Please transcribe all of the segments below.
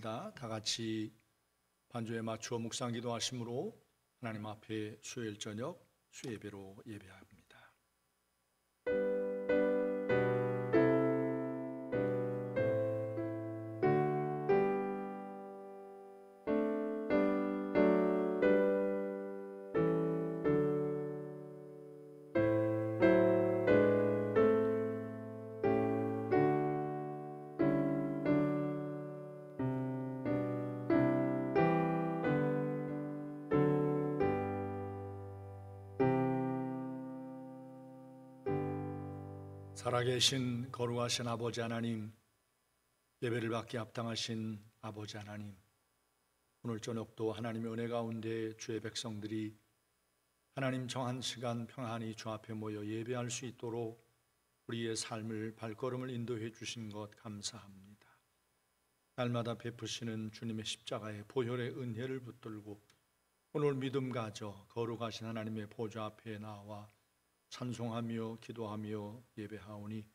찬송합니다. 다 같이 반주에 맞추어 묵상 기도하심으로 하나님 앞에 수요일 저녁 수예배로 예배합니다. 살아계신 거룩하신 아버지 하나님, 예배를 받기 합당하신 아버지 하나님, 오늘 저녁도 하나님의 은혜 가운데 주의 백성들이 하나님 정한 시간 평안히 주 앞에 모여 예배할 수 있도록 우리의 삶을 발걸음을 인도해 주신 것 감사합니다. 날마다 베푸시는 주님의 십자가의 보혈의 은혜를 붙들고 오늘 믿음 가져 거룩하신 하나님의 보좌 앞에 나와 찬송하며 기도하며 예배하오니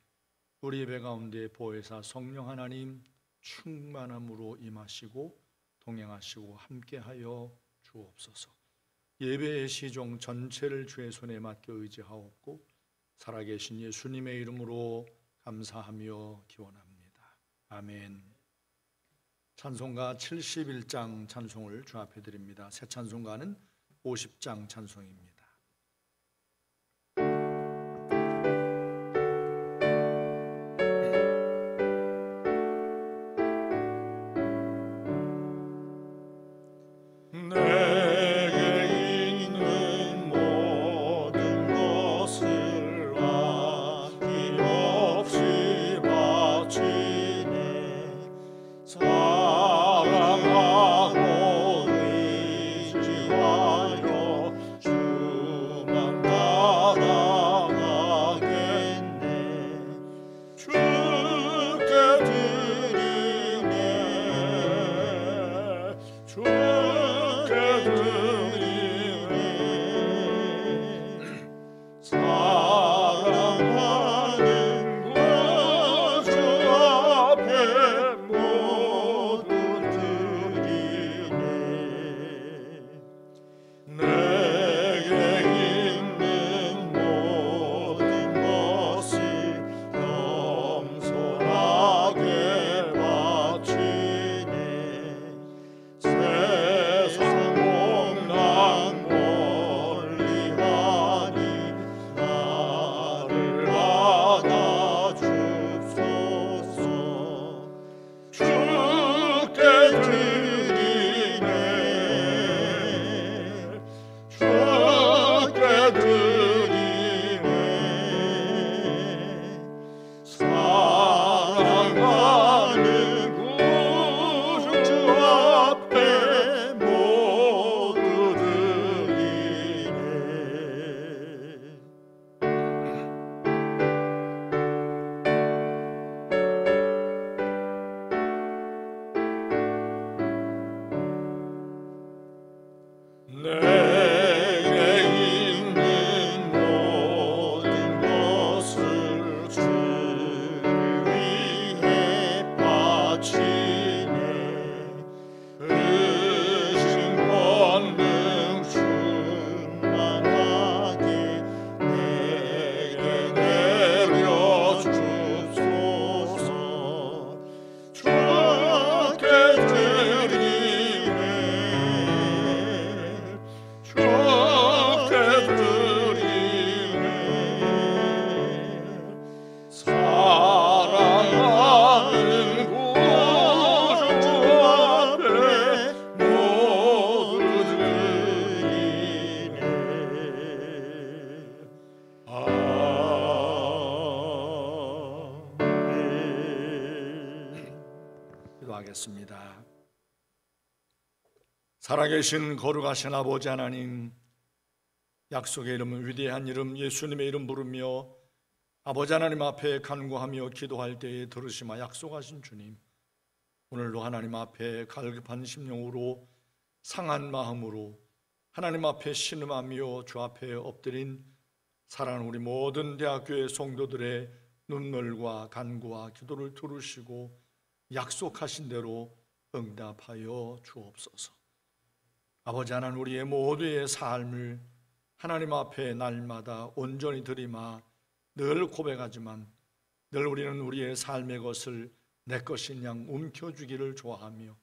우리 예배 가운데 보혜사 성령 하나님 충만함으로 임하시고 동행하시고 함께하여 주옵소서. 예배의 시종 전체를 주의 손에 맡겨 의지하옵고 살아계신 예수님의 이름으로 감사하며 기원합니다. 아멘. 찬송가 71장 찬송을 주 앞에 드립니다. 새 찬송가는 50장 찬송입니다. 기도하겠습니다. 살아계신 거룩하신 아버지 하나님, 약속의 이름 위대한 이름 예수님의 이름 부르며 아버지 하나님 앞에 간구하며 기도할 때에 들으시마 약속하신 주님, 오늘도 하나님 앞에 갈급한 심령으로 상한 마음으로 하나님 앞에 신음하며 주 앞에 엎드린 사랑하는 우리 모든 대학교의 성도들의 눈물과 간구와 기도를 들으시고 약속하신 대로 응답하여 주옵소서. 아버지 하나님, 우리의 모두의 삶을 하나님 앞에 날마다 온전히 드리마 늘 고백하지만 늘 우리는 우리의 삶의 것을 내 것인 양 움켜쥐기를 좋아하며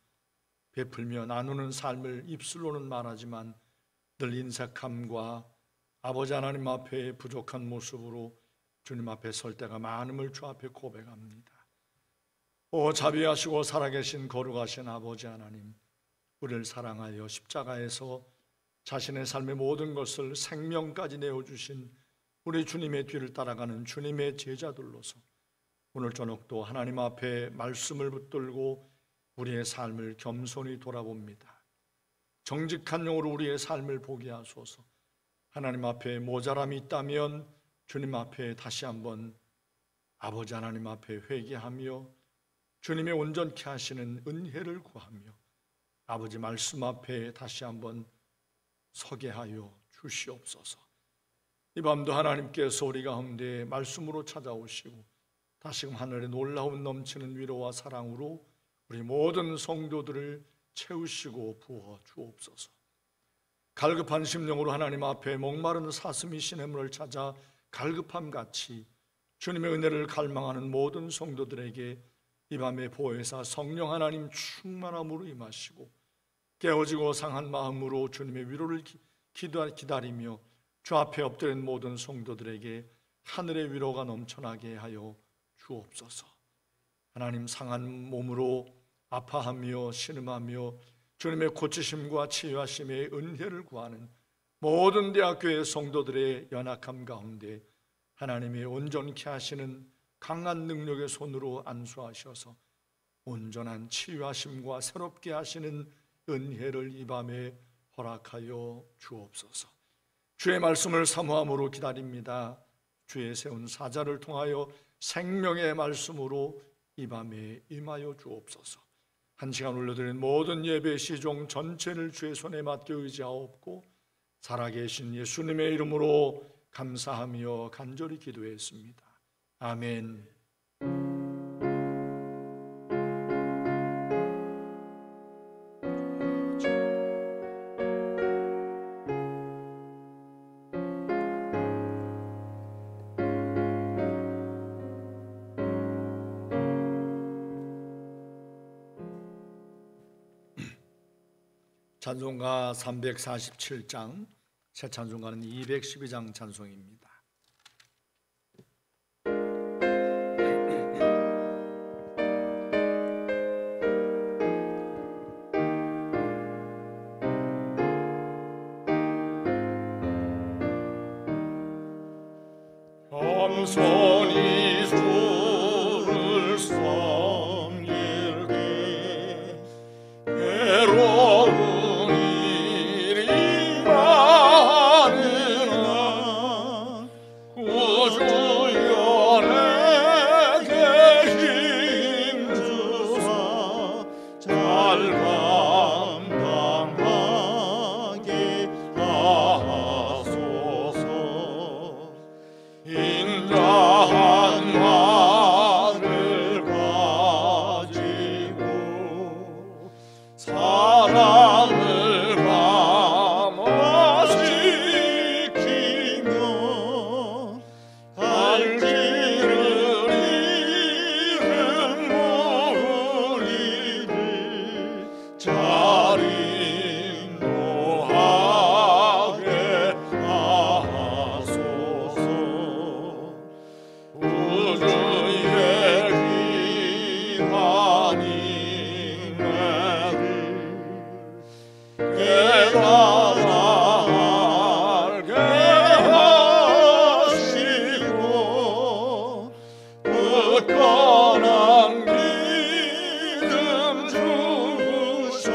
베풀며 나누는 삶을 입술로는 말하지만 늘 인색함과 아버지 하나님 앞에 부족한 모습으로 주님 앞에 설 때가 많음을 주 앞에 고백합니다. 오 자비하시고 살아계신 거룩하신 아버지 하나님, 우리를 사랑하여 십자가에서 자신의 삶의 모든 것을 생명까지 내어주신 우리 주님의 뒤를 따라가는 주님의 제자들로서 오늘 저녁도 하나님 앞에 말씀을 붙들고 우리의 삶을 겸손히 돌아봅니다. 정직한 영으로 우리의 삶을 보게 하소서. 하나님 앞에 모자람이 있다면 주님 앞에 다시 한번 아버지 하나님 앞에 회개하며 주님의 온전케 하시는 은혜를 구하며 아버지 말씀 앞에 다시 한번 서게 하여 주시옵소서. 이 밤도 하나님께서 우리 가운데 말씀으로 찾아오시고 다시금 하늘의 놀라운 넘치는 위로와 사랑으로 우리 모든 성도들을 채우시고 부어 주옵소서. 갈급한 심령으로 하나님 앞에 목마른 사슴이 시냇물을 찾아 갈급함같이 주님의 은혜를 갈망하는 모든 성도들에게 이 밤에 보혜사 성령 하나님 충만함으로 임하시고 깨어지고 상한 마음으로 주님의 위로를 기다리며 주 앞에 엎드린 모든 성도들에게 하늘의 위로가 넘쳐나게 하여 주옵소서. 하나님, 상한 몸으로 아파하며 신음하며 주님의 고치심과 치유하심의 은혜를 구하는 모든 대학교의 성도들의 연약함 가운데 하나님의 온전케 하시는 강한 능력의 손으로 안수하셔서 온전한 치유하심과 새롭게 하시는 은혜를 이 밤에 허락하여 주옵소서. 주의 말씀을 사모함으로 기다립니다. 주의 세운 사자를 통하여 생명의 말씀으로 이 밤에 임하여 주옵소서. 한 시간 올려드린 모든 예배 시종 전체를 주의 손에 맡겨 의지하옵고 살아계신 예수님의 이름으로 감사하며 간절히 기도했습니다. 아멘. 찬송가 347장, 새 찬송가는 212장 찬송입니다. 겸손히 주를 섬길 때 괴로운 일이 많으나 구주 연에게 힘주사 잘 감당하게 하소서. 인자한 말을 가지고 사랑을 감화시키며 갈 길을 잃은 무리를 잘 인도하게 하소서. 우주의 기한이 내를 깨달아 알게 하시고 굳건한 믿음 주셔서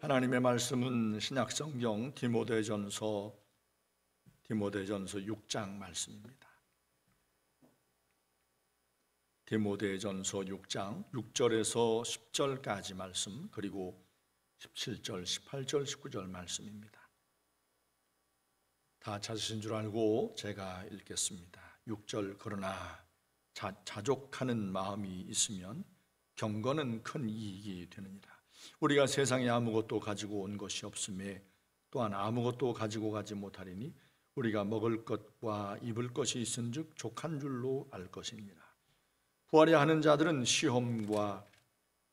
하나님의 말씀은 신약성경 디모데전서 6장 말씀입니다. 디모데전서 6장 6절에서 10절까지 말씀, 그리고 17절, 18절, 19절 말씀입니다. 다 찾으신 줄 알고 제가 읽겠습니다. 6절, 그러나 자족하는 마음이 있으면 경건은 큰 이익이 되느니라. 우리가 세상에 아무것도 가지고 온 것이 없음에 또한 아무것도 가지고 가지 못하리니 우리가 먹을 것과 입을 것이 있은즉 족한 줄로 알 것이니라. 부하려 하는 자들은 시험과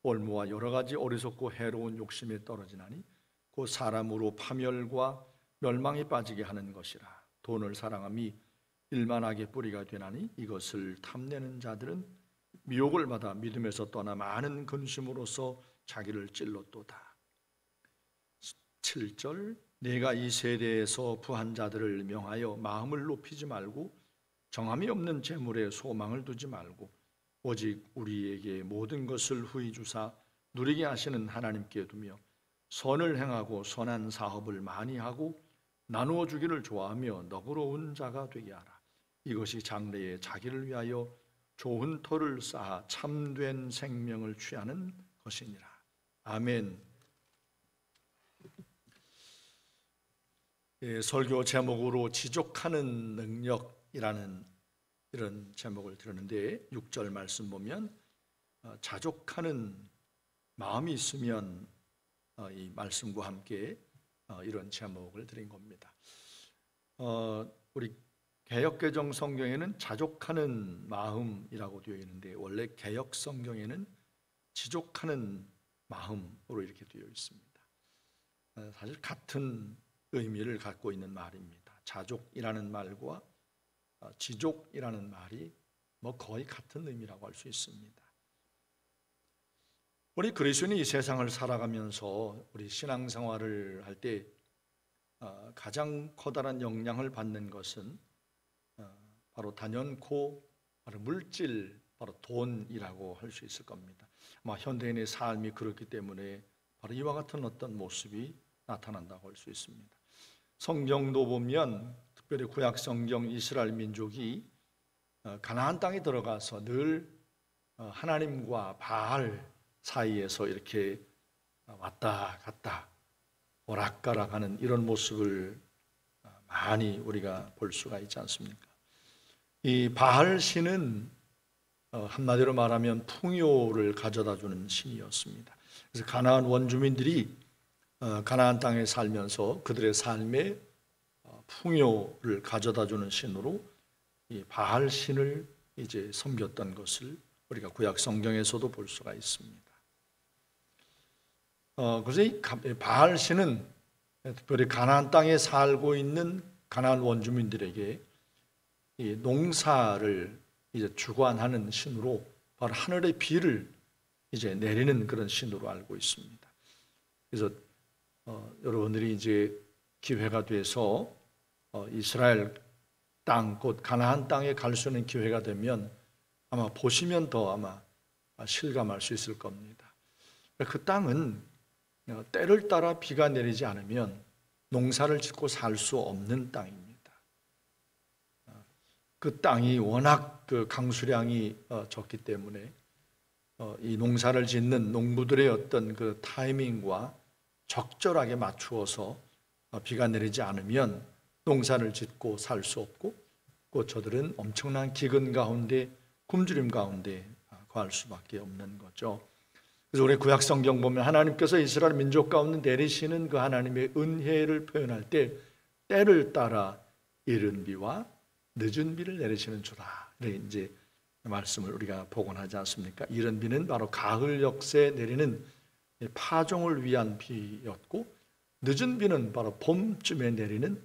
올무와 여러 가지 어리석고 해로운 욕심에 떨어지나니 곧 사람으로 파멸과 멸망에 빠지게 하는 것이라. 돈을 사랑함이 일만하게 뿌리가 되나니 이것을 탐내는 자들은 미혹을 받아 믿음에서 떠나 많은 근심으로서 자기를 찔렀도다. 7절, 내가 이 세대에서 부한 자들을 명하여 마음을 높이지 말고 정함이 없는 재물에 소망을 두지 말고 오직 우리에게 모든 것을 후히 주사 누리게 하시는 하나님께 두며 선을 행하고 선한 사업을 많이 하고 나누어 주기를 좋아하며 너그러운 자가 되게 하라. 이것이 장래에 자기를 위하여 좋은 터를 쌓아 참된 생명을 취하는 것이니라. 아멘. 설교 제목으로 지족하는 능력이라는 이런 제목을 들었는데 6절 말씀 보면 자족하는 마음이 있으면 이 말씀과 함께 이런 제목을 드린 겁니다. 우리 개역개정 성경에는 자족하는 마음이라고 되어 있는데 원래 개역 성경에는 지족하는 마음으로 이렇게 되어 있습니다. 사실 같은 의미를 갖고 있는 말입니다. 자족이라는 말과 지족이라는 말이 거의 같은 의미라고 할 수 있습니다. 우리 그리스도인이 이 세상을 살아가면서 우리 신앙생활을 할 때 가장 커다란 영향을 받는 것은 바로 단연코 바로 물질, 바로 돈이라고 할 수 있을 겁니다. 아마 현대인의 삶이 그렇기 때문에 바로 이와 같은 어떤 모습이 나타난다고 할 수 있습니다. 성경도 보면 특별히 구약 성경 이스라엘 민족이 가나안 땅에 들어가서 늘 하나님과 바알 사이에서 이렇게 왔다 갔다 오락가락하는 이런 모습을 많이 우리가 볼 수가 있지 않습니까? 이 바알 신은 한마디로 말하면 풍요를 가져다 주는 신이었습니다. 그래서 가나안 원주민들이 가나안 땅에 살면서 그들의 삶에 풍요를 가져다 주는 신으로 이 바알 신을 이제 섬겼던 것을 우리가 구약 성경에서도 볼 수가 있습니다. 그래서 이 바알 신은 특별히 가나안 땅에 살고 있는 가나안 원주민들에게 이 농사를 이제 주관하는 신으로 바로 하늘의 비를 이제 내리는 그런 신으로 알고 있습니다. 그래서 여러분들이 이제 기회가 돼서 이스라엘 땅, 곧 가나안 땅에 갈 수 있는 기회가 되면 아마 보시면 더 아마 실감할 수 있을 겁니다. 그 땅은 때를 따라 비가 내리지 않으면 농사를 짓고 살 수 없는 땅입니다. 그 땅이 워낙 그 강수량이 적기 때문에 이 농사를 짓는 농부들의 어떤 그 타이밍과 적절하게 맞추어서 비가 내리지 않으면 농사를 짓고 살 수 없고 그 저들은 엄청난 기근 가운데 굶주림 가운데 거할 수밖에 없는 거죠. 그래서 우리 구약 성경 보면 하나님께서 이스라엘 민족 가운데 내리시는 그 하나님의 은혜를 표현할 때 때를 따라 이른 비와 늦은 비를 내리시는 주라. 이제 말씀을 우리가 복원하지 않습니까? 이른 비는 바로 가을 역세 내리는 파종을 위한 비였고 늦은 비는 바로 봄쯤에 내리는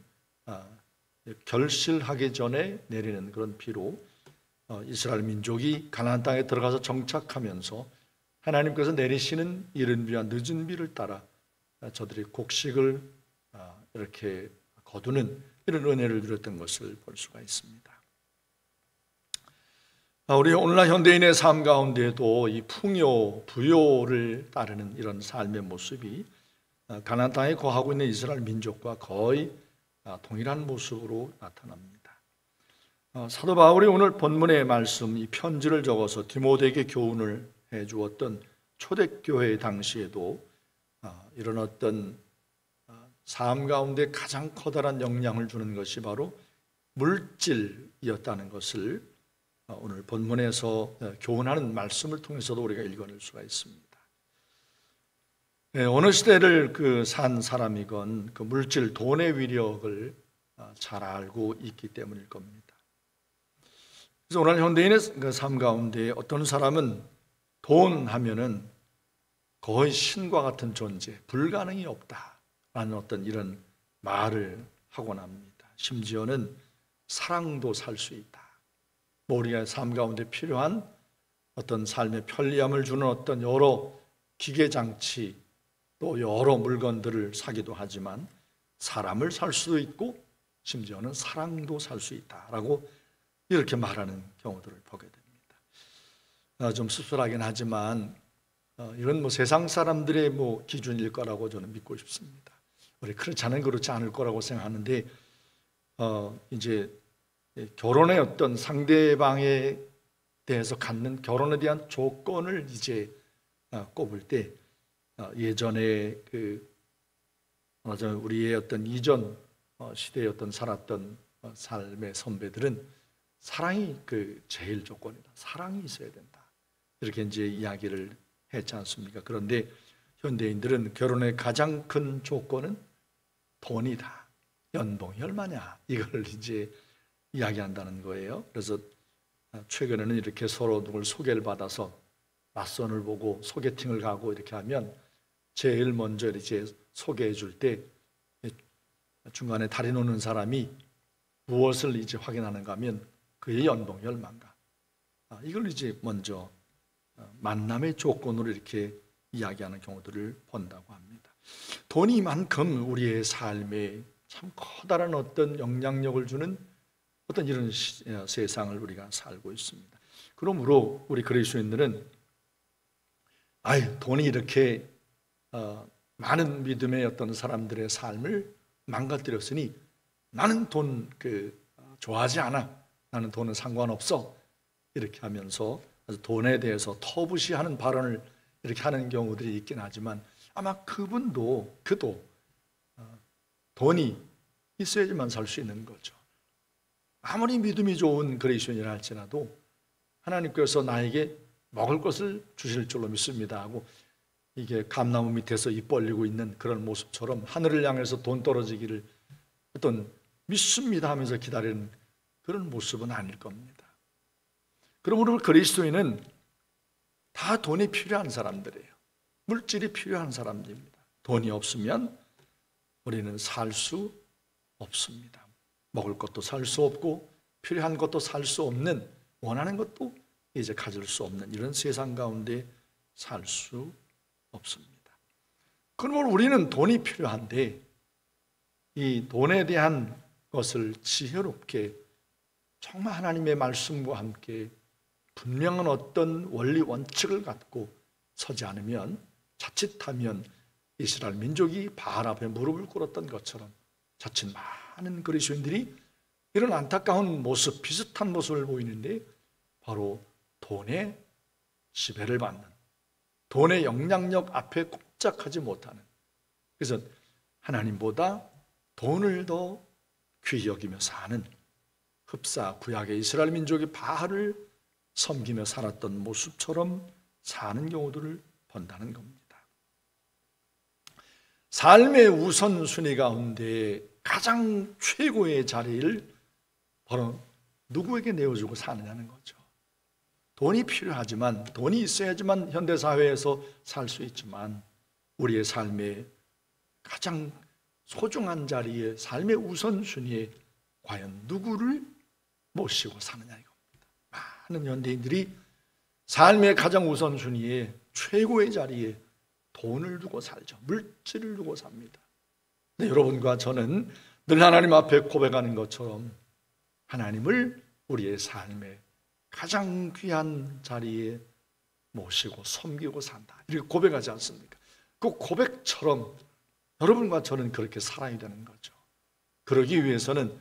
결실하기 전에 내리는 그런 비로 이스라엘 민족이 가나안 땅에 들어가서 정착하면서 하나님께서 내리시는 이른 비와 늦은 비를 따라 저들이 곡식을 이렇게 거두는 이런 은혜를 누렸던 것을 볼 수가 있습니다. 우리 오늘날 현대인의 삶 가운데에도 이 풍요, 부요를 따르는 이런 삶의 모습이 가나안 땅에 거하고 있는 이스라엘 민족과 거의 동일한 모습으로 나타납니다. 사도 바울이 오늘 본문의 말씀, 이 편지를 적어서 디모데에게 교훈을 해주었던 초대교회 당시에도 이런 어떤 삶 가운데 가장 커다란 영향을 주는 것이 바로 물질이었다는 것을 오늘 본문에서 교훈하는 말씀을 통해서도 우리가 읽어낼 수가 있습니다. 어느 시대를 산 사람이건 그 물질, 돈의 위력을 잘 알고 있기 때문일 겁니다. 그래서 오늘 현대인의 그 삶 가운데 어떤 사람은 돈 하면은 거의 신과 같은 존재, 불가능이 없다라는 어떤 이런 말을 하곤 합니다. 심지어는 사랑도 살 수 있다. 우리가 삶 가운데 필요한 어떤 삶의 편리함을 주는 어떤 여러 기계장치, 또 여러 물건들을 사기도 하지만 사람을 살 수도 있고 심지어는 사랑도 살 수 있다라고 이렇게 말하는 경우들을 보게 됩니다. 좀 씁쓸하긴 하지만 이건 세상 사람들의 기준일 거라고 저는 믿고 싶습니다. 우리 크리스찬은 그렇지 않을 거라고 생각하는데 이제 결혼의 어떤 상대방에 대해서 갖는 결혼에 대한 조건을 이제 꼽을 때 예전에 우리의 어떤 이전 시대의 어떤 살았던 삶의 선배들은 사랑이 제일 조건이다. 사랑이 있어야 된다. 이렇게 이제 이야기를 했지 않습니까? 그런데 현대인들은 결혼의 가장 큰 조건은 돈이다. 연봉이 얼마냐? 이걸 이제 이야기한다는 거예요. 그래서 최근에는 이렇게 서로 누굴 소개를 받아서 맞선을 보고 소개팅을 가고 이렇게 하면 제일 먼저 이제 소개해 줄 때 중간에 다리 놓는 사람이 무엇을 이제 확인하는가 하면 그의 연봉이 얼마인가. 이걸 이제 먼저 만남의 조건으로 이렇게 이야기하는 경우들을 본다고 합니다. 돈이 이만큼 우리의 삶에 참 커다란 어떤 영향력을 주는 어떤 이런 세상을 우리가 살고 있습니다. 그러므로 우리 그리스도인들은 돈이 이렇게 많은 믿음의 어떤 사람들의 삶을 망가뜨렸으니 나는 돈 좋아하지 않아. 나는 돈은 상관없어. 이렇게 하면서 돈에 대해서 터부시하는 발언을 이렇게 하는 경우들이 있긴 하지만 아마 그도 돈이 있어야지만 살 수 있는 거죠. 아무리 믿음이 좋은 그리스도인이라 할지라도 하나님께서 나에게 먹을 것을 주실 줄로 믿습니다 하고 이게 감나무 밑에서 입 벌리고 있는 그런 모습처럼 하늘을 향해서 돈 떨어지기를 어떤 믿습니다 하면서 기다리는 그런 모습은 아닐 겁니다. 그러므로 그리스도인은 다 돈이 필요한 사람들이에요. 물질이 필요한 사람들입니다. 돈이 없으면 우리는 살 수 없습니다. 먹을 것도 살 수 없고 필요한 것도 살 수 없는, 원하는 것도 이제 가질 수 없는 이런 세상 가운데 살 수 없습니다. 그러므로 우리는 돈이 필요한데 이 돈에 대한 것을 지혜롭게 정말 하나님의 말씀과 함께 분명한 어떤 원리 원칙을 갖고 서지 않으면 자칫하면 이스라엘 민족이 바알 앞에 무릎을 꿇었던 것처럼 자칫 많은 그리스도인들이 이런 안타까운 모습, 비슷한 모습을 보이는데 바로 돈의 지배를 받는, 돈의 영향력 앞에 꼼짝하지 못하는, 그래서 하나님보다 돈을 더 귀히 여기며 사는 흡사 구약의 이스라엘 민족이 바알을 섬기며 살았던 모습처럼 사는 경우들을 본다는 겁니다. 삶의 우선순위 가운데 가장 최고의 자리를 바로 누구에게 내어주고 사느냐는 거죠. 돈이 필요하지만, 돈이 있어야지만 현대사회에서 살 수 있지만 우리의 삶의 가장 소중한 자리에, 삶의 우선순위에 과연 누구를 모시고 사느냐 이겁니다. 많은 현대인들이 삶의 가장 우선순위에 최고의 자리에 돈을 두고 살죠. 물질을 두고 삽니다. 네, 여러분과 저는 늘 하나님 앞에 고백하는 것처럼 하나님을 우리의 삶의 가장 귀한 자리에 모시고 섬기고 산다, 이렇게 고백하지 않습니까? 그 고백처럼 여러분과 저는 그렇게 살아야 되는 거죠. 그러기 위해서는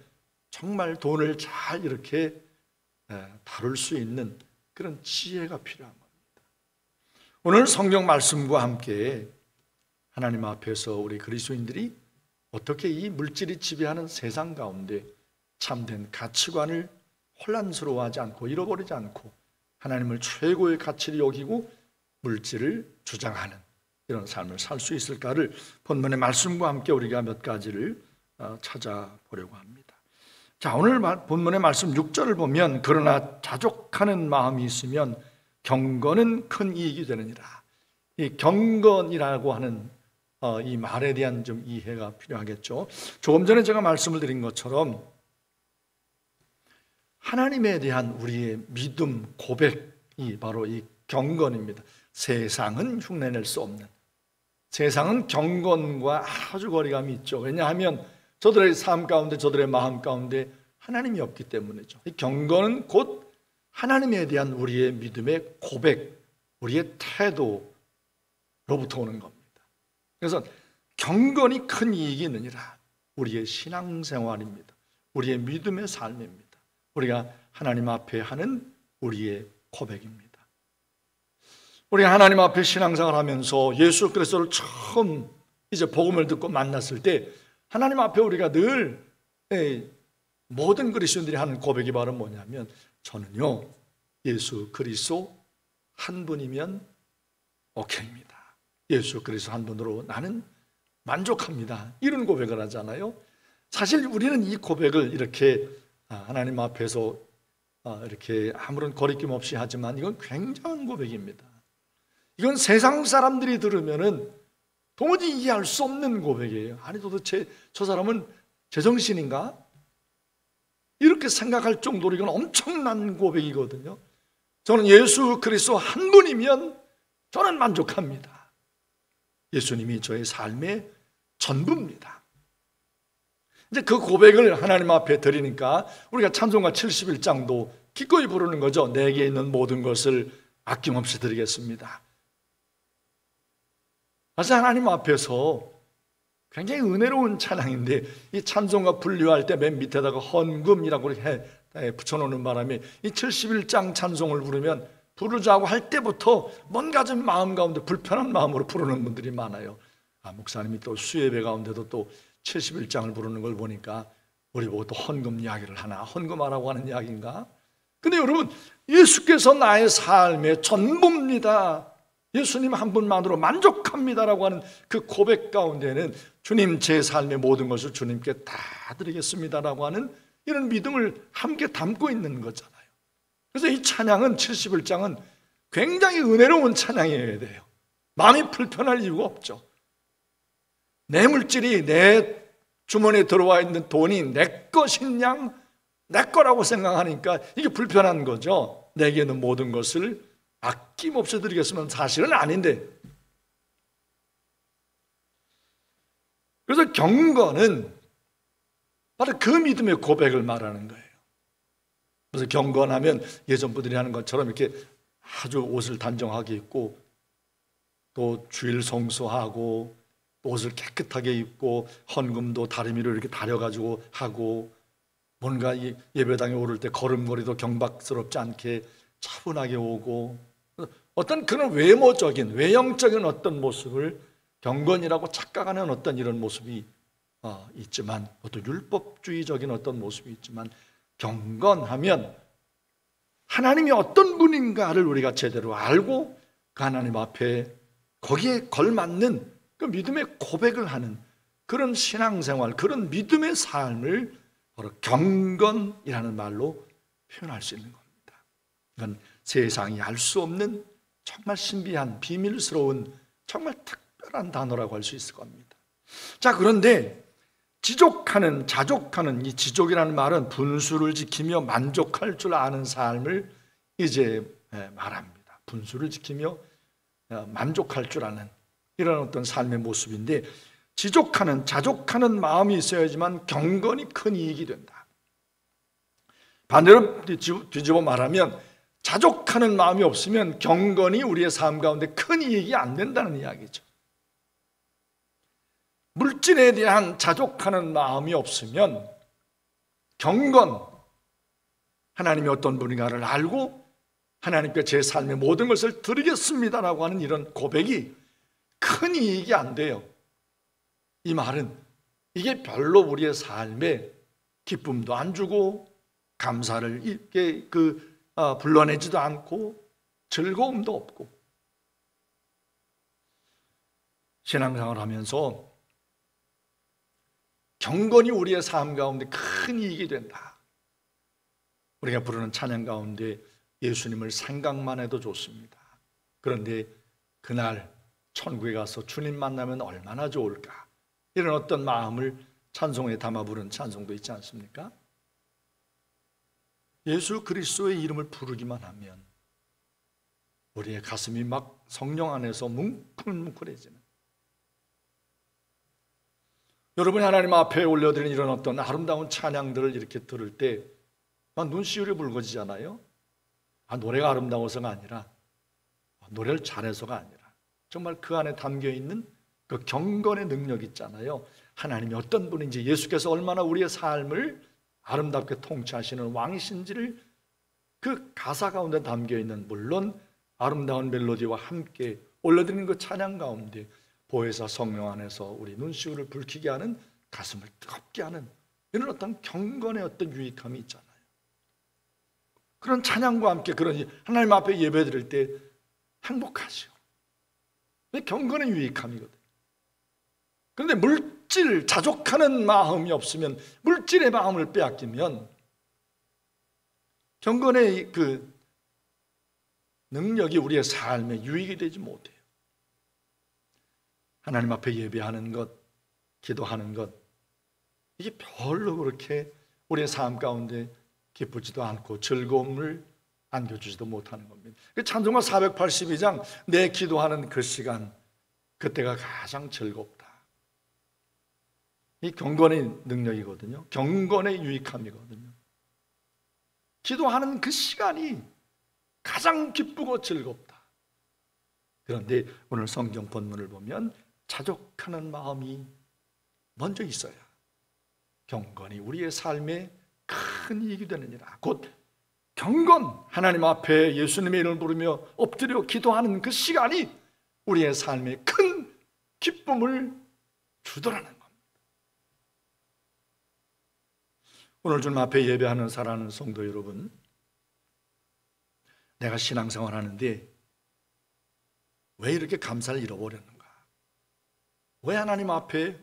정말 돈을 잘 이렇게 다룰 수 있는 그런 지혜가 필요한 겁니다. 오늘 성경 말씀과 함께 하나님 앞에서 우리 그리스도인들이 어떻게 이 물질이 지배하는 세상 가운데 참된 가치관을 혼란스러워하지 않고 잃어버리지 않고 하나님을 최고의 가치를 여기고 물질을 주장하는 이런 삶을 살 수 있을까를 본문의 말씀과 함께 우리가 몇 가지를 찾아보려고 합니다. 자, 오늘 본문의 말씀 6절을 보면 그러나 자족하는 마음이 있으면 경건은 큰 이익이 되느니라. 이 경건이라고 하는 이 말에 대한 좀 이해가 필요하겠죠. 조금 전에 제가 말씀을 드린 것처럼 하나님에 대한 우리의 믿음, 고백이 바로 이 경건입니다. 세상은 흉내낼 수 없는, 세상은 경건과 아주 거리감이 있죠. 왜냐하면 저들의 삶 가운데, 저들의 마음 가운데 하나님이 없기 때문이죠. 이 경건은 곧 하나님에 대한 우리의 믿음의 고백, 우리의 태도로부터 오는 겁니다. 그래서 경건이 큰 이익이 있느니라. 우리의 신앙생활입니다. 우리의 믿음의 삶입니다. 우리가 하나님 앞에 하는 우리의 고백입니다. 우리가 하나님 앞에 신앙생활 하면서 예수 그리스도를 처음 이제 복음을 듣고 만났을 때 하나님 앞에 우리가 늘 모든 그리스도인들이 하는 고백이 바로 뭐냐면 저는요 예수 그리스도 한 분이면 오케이입니다. 예수 그리스도 한 분으로 나는 만족합니다. 이런 고백을 하잖아요. 사실 우리는 이 고백을 이렇게 하나님 앞에서 이렇게 아무런 거리낌 없이 하지만 이건 굉장한 고백입니다. 이건 세상 사람들이 들으면은 도무지 이해할 수 없는 고백이에요. 아니 도대체 저 사람은 제정신인가? 이렇게 생각할 정도로 이건 엄청난 고백이거든요. 저는 예수 그리스도 한 분이면 저는 만족합니다. 예수님이 저의 삶의 전부입니다. 이제 그 고백을 하나님 앞에 드리니까 우리가 찬송가 71장도 기꺼이 부르는 거죠. 내게 있는 모든 것을 아낌없이 드리겠습니다. 사실 하나님 앞에서 굉장히 은혜로운 찬양인데 이 찬송가 분류할 때 맨 밑에다가 헌금이라고 붙여놓는 바람에 이 71장 찬송을 부르면 부르자고 할 때부터 뭔가 좀 마음 가운데 불편한 마음으로 부르는 분들이 많아요. 목사님이 또 수예배 가운데도 또 71장을 부르는 걸 보니까 우리 보고 또 헌금 이야기를 하나, 헌금하라고 하는 이야기인가? 근데 여러분, 예수께서 나의 삶의 전부입니다. 예수님 한 분만으로 만족합니다라고 하는 그 고백 가운데는 주님 제 삶의 모든 것을 주님께 다 드리겠습니다라고 하는 이런 믿음을 함께 담고 있는 거잖아요. 그래서 이 찬양은 71장은 굉장히 은혜로운 찬양이어야 돼요. 마음이 불편할 이유가 없죠. 내 물질이 내 주머니에 들어와 있는 돈이 내 것인 양 내 거라고 생각하니까 이게 불편한 거죠. 내게는 모든 것을 아낌없이 드리겠으면 사실은 아닌데. 그래서 경건은 바로 그 믿음의 고백을 말하는 거예요. 그래서 경건하면 예전 분들이 하는 것처럼 이렇게 아주 옷을 단정하게 입고 또 주일 성수하고 옷을 깨끗하게 입고 헌금도 다리미로 이렇게 다려가지고 하고 뭔가 예배당에 오를 때 걸음걸이도 경박스럽지 않게 차분하게 오고 어떤 그런 외모적인 외형적인 어떤 모습을 경건이라고 착각하는 어떤 이런 모습이 있지만 어떤 율법주의적인 어떤 모습이 있지만 경건하면 하나님이 어떤 분인가를 우리가 제대로 알고 그 하나님 앞에 거기에 걸맞는 그 믿음의 고백을 하는 그런 신앙생활, 그런 믿음의 삶을 바로 경건이라는 말로 표현할 수 있는 겁니다. 이건 세상이 알 수 없는 정말 신비한 비밀스러운 정말 특별한 단어라고 할 수 있을 겁니다. 자, 그런데 지족하는, 자족하는 이 지족이라는 말은 분수를 지키며 만족할 줄 아는 삶을 이제 말합니다. 분수를 지키며 만족할 줄 아는 이런 어떤 삶의 모습인데 지족하는, 자족하는 마음이 있어야지만 경건이 큰 이익이 된다. 반대로 뒤집어 말하면 자족하는 마음이 없으면 경건이 우리의 삶 가운데 큰 이익이 안 된다는 이야기죠. 물질에 대한 자족하는 마음이 없으면 경건, 하나님이 어떤 분인가를 알고 하나님께 제 삶의 모든 것을 드리겠습니다라고 하는 이런 고백이 큰 이익이 안 돼요. 이 말은 이게 별로 우리의 삶에 기쁨도 안 주고 감사를 이렇게 불러내지도 않고 즐거움도 없고, 신앙생활을 하면서 경건이 우리의 삶 가운데 큰 이익이 된다. 우리가 부르는 찬양 가운데 예수님을 생각만 해도 좋습니다. 그런데 그날 천국에 가서 주님 만나면 얼마나 좋을까, 이런 어떤 마음을 찬송에 담아 부른 찬송도 있지 않습니까? 예수 그리스도의 이름을 부르기만 하면 우리의 가슴이 막 성령 안에서 뭉클뭉클해지는, 여러분이 하나님 앞에 올려드리는 이런 어떤 아름다운 찬양들을 이렇게 들을 때 막 눈시울이 붉어지잖아요. 노래가 아름다워서가 아니라, 노래를 잘해서가 아니라, 정말 그 안에 담겨있는 그 경건의 능력 있잖아요. 하나님이 어떤 분인지, 예수께서 얼마나 우리의 삶을 아름답게 통치하시는 왕이신지를 그 가사 가운데 담겨있는, 물론 아름다운 멜로디와 함께 올려드리는 그 찬양 가운데 보혜사 성령 안에서 우리 눈시울을 붉히게 하는, 가슴을 뜨겁게 하는 이런 어떤 경건의 어떤 유익함이 있잖아요. 그런 찬양과 함께 그런 하나님 앞에 예배 드릴 때 행복하죠. 경건의 유익함이거든요. 그런데 물질, 자족하는 마음이 없으면, 물질의 마음을 빼앗기면 경건의 그 능력이 우리의 삶에 유익이 되지 못해요. 하나님 앞에 예배하는 것, 기도하는 것, 이게 별로 그렇게 우리의 삶 가운데 기쁘지도 않고 즐거움을 안겨주지도 못하는 겁니다. 찬송가 482장, 내 기도하는 그 시간, 그때가 가장 즐겁다. 이 경건의 능력이거든요. 경건의 유익함이거든요. 기도하는 그 시간이 가장 기쁘고 즐겁다. 그런데 오늘 성경 본문을 보면 자족하는 마음이 먼저 있어야 경건이 우리의 삶에 큰 이익이 되느니라. 곧 경건, 하나님 앞에 예수님의 이름을 부르며 엎드려 기도하는 그 시간이 우리의 삶에 큰 기쁨을 주더라는 겁니다. 오늘 주님 앞에 예배하는 사랑하는 성도 여러분, 내가 신앙생활 하는데 왜 이렇게 감사를 잃어버렸는가? 왜 하나님 앞에,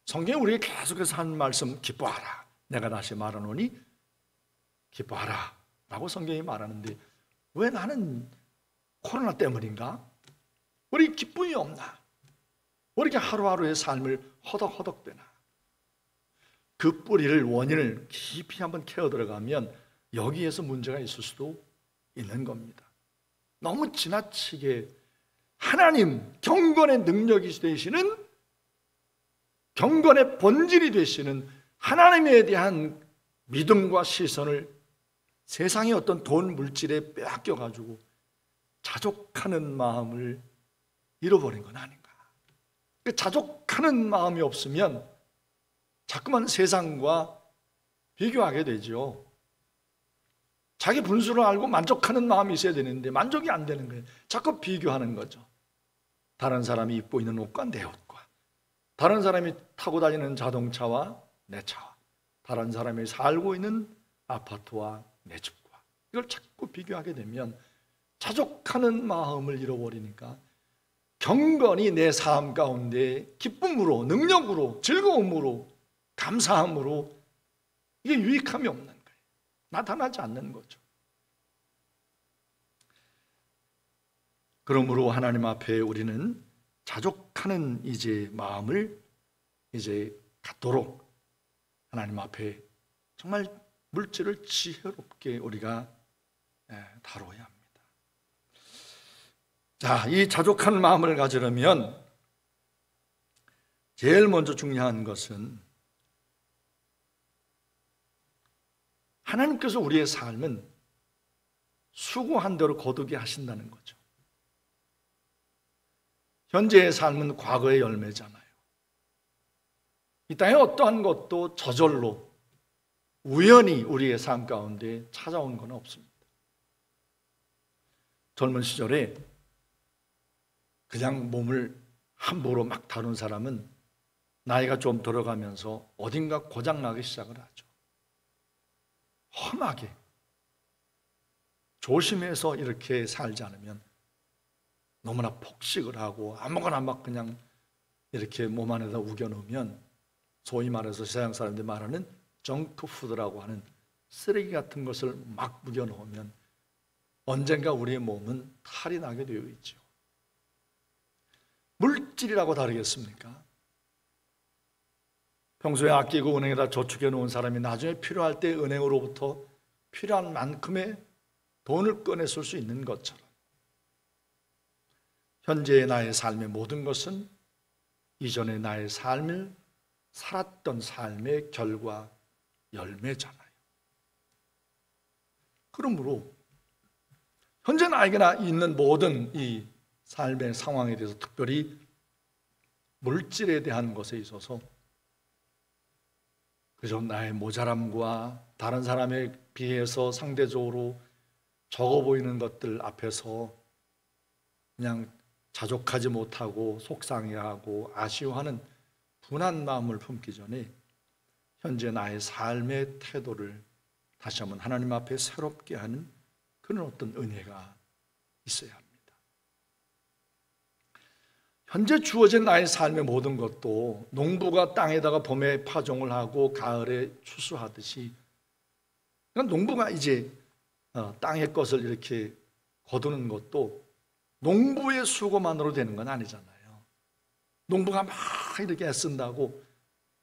성경에 우리에게 계속해서 한 말씀, 기뻐하라, 내가 다시 말하노니 기뻐하라 라고 성경이 말하는데, 왜 나는 코로나 때문인가? 왜 이렇게 기쁨이 없나? 왜 이렇게 하루하루의 삶을 허덕허덕대나? 그 뿌리를, 원인을 깊이 한번 캐어 들어가면 여기에서 문제가 있을 수도 있는 겁니다. 너무 지나치게 하나님, 경건의 능력이 되시는, 경건의 본질이 되시는 하나님에 대한 믿음과 시선을 세상의 어떤 돈, 물질에 빼앗겨가지고 자족하는 마음을 잃어버린 건 아닌가. 자족하는 마음이 없으면 자꾸만 세상과 비교하게 되죠. 자기 분수를 알고 만족하는 마음이 있어야 되는데 만족이 안 되는 거예요. 자꾸 비교하는 거죠. 다른 사람이 입고 있는 옷과 내 옷과, 다른 사람이 타고 다니는 자동차와 내 차와, 다른 사람이 살고 있는 아파트와 내 집과, 이걸 자꾸 비교하게 되면 자족하는 마음을 잃어버리니까 경건이 내 삶 가운데 기쁨으로, 능력으로, 즐거움으로, 감사함으로 이게 유익함이 없는 거예요. 나타나지 않는 거죠. 그러므로 하나님 앞에 우리는 자족하는 이제 마음을 이제 갖도록 하나님 앞에 정말 물질을 지혜롭게 우리가 다뤄야 합니다. 자, 이 자족한 마음을 가지려면 제일 먼저 중요한 것은 하나님께서 우리의 삶은 수고한 대로 거두게 하신다는 거죠. 현재의 삶은 과거의 열매잖아요. 이 땅에 어떠한 것도 저절로 우연히 우리의 삶 가운데 찾아온 건 없습니다. 젊은 시절에 그냥 몸을 함부로 막 다룬 사람은 나이가 좀 들어가면서 어딘가 고장나기 시작을 하죠. 험하게 조심해서 이렇게 살지 않으면 너무나 폭식을 하고 아무거나 막 그냥 이렇게 몸 안에다 우겨놓으면 소위 말해서 세상 사람들이 말하는 정크푸드라고 하는 쓰레기 같은 것을 막 우겨놓으면 언젠가 우리의 몸은 탈이 나게 되어 있죠. 물질이라고 다르겠습니까? 평소에 아끼고 은행에다 저축해 놓은 사람이 나중에 필요할 때 은행으로부터 필요한 만큼의 돈을 꺼내쓸 수 있는 것처럼 현재의 나의 삶의 모든 것은 이전의 나의 삶을 살았던 삶의 결과 열매잖아요. 그러므로 현재 나에게나 있는 모든 이 삶의 상황에 대해서 특별히 물질에 대한 것에 있어서 그저 나의 모자람과 다른 사람에 비해서 상대적으로 적어 보이는 것들 앞에서 그냥 자족하지 못하고 속상해하고 아쉬워하는 분한 마음을 품기 전에 현재 나의 삶의 태도를 다시 한번 하나님 앞에 새롭게 하는 그런 어떤 은혜가 있어야 합니다. 현재 주어진 나의 삶의 모든 것도 농부가 땅에다가 봄에 파종을 하고 가을에 추수하듯이 그러니까 농부가 이제 땅의 것을 이렇게 거두는 것도 농부의 수고만으로 되는 건 아니잖아요. 농부가 막 이렇게 애쓴다고